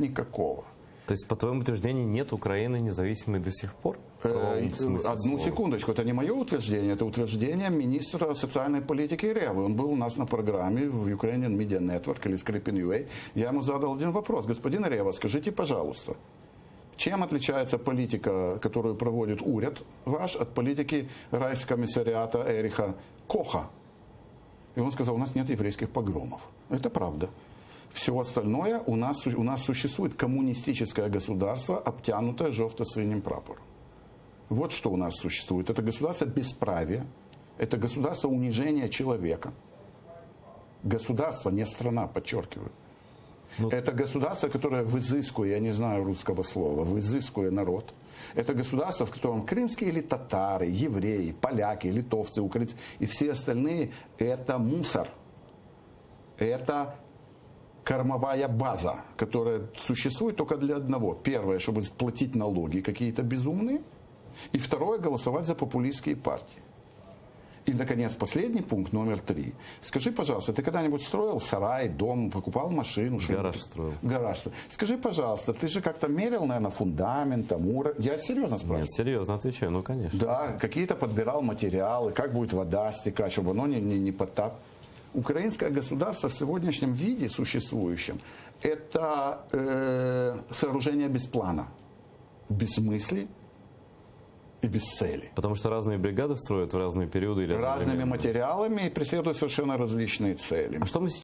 никакого. То есть, по твоему утверждению, нет Украины независимой до сих пор? В правовом смысле Одну слова. секундочку, это не мое утверждение, это утверждение министра социальной политики Ревы. Он был у нас на программе в Ukrainian Media Network или Scripin.ua. Я ему задал один вопрос. Господин Рева, скажите, пожалуйста, чем отличается политика, которую проводит уряд ваш, от политики райскомиссариата Эриха Коха? И он сказал, у нас нет еврейских погромов. Это правда. Все остальное у нас существует коммунистическое государство, обтянутое желто-синим прапором. Вот что у нас существует. Это государство бесправия, это государство унижения человека. Государство, не страна, подчеркиваю. Это государство, которое взыскуя, я не знаю русского слова, взыскуя народ. Это государство, в котором крымские или татары, евреи, поляки, литовцы, украинцы и все остальные – это мусор. Это кормовая база, которая существует только для одного. Первое, чтобы платить налоги какие-то безумные. И второе, голосовать за популистские партии. И, наконец, последний пункт, номер 3. Скажи, пожалуйста, ты когда-нибудь строил сарай, дом, покупал машину? Гараж строил. Гараж. Скажи, пожалуйста, ты же как-то мерил, наверное, фундамент, там, уровень? Я серьезно спрашиваю. Нет, серьезно отвечаю, ну, конечно. Да, какие-то подбирал материалы, как будет вода стекать, чтобы оно не подтап. Украинское государство в сегодняшнем виде существующем – это сооружение без плана, без мысли и без цели. Потому что разные бригады строят в разные периоды или Разными одновременно. материалами и преследуют совершенно различные цели. А что мы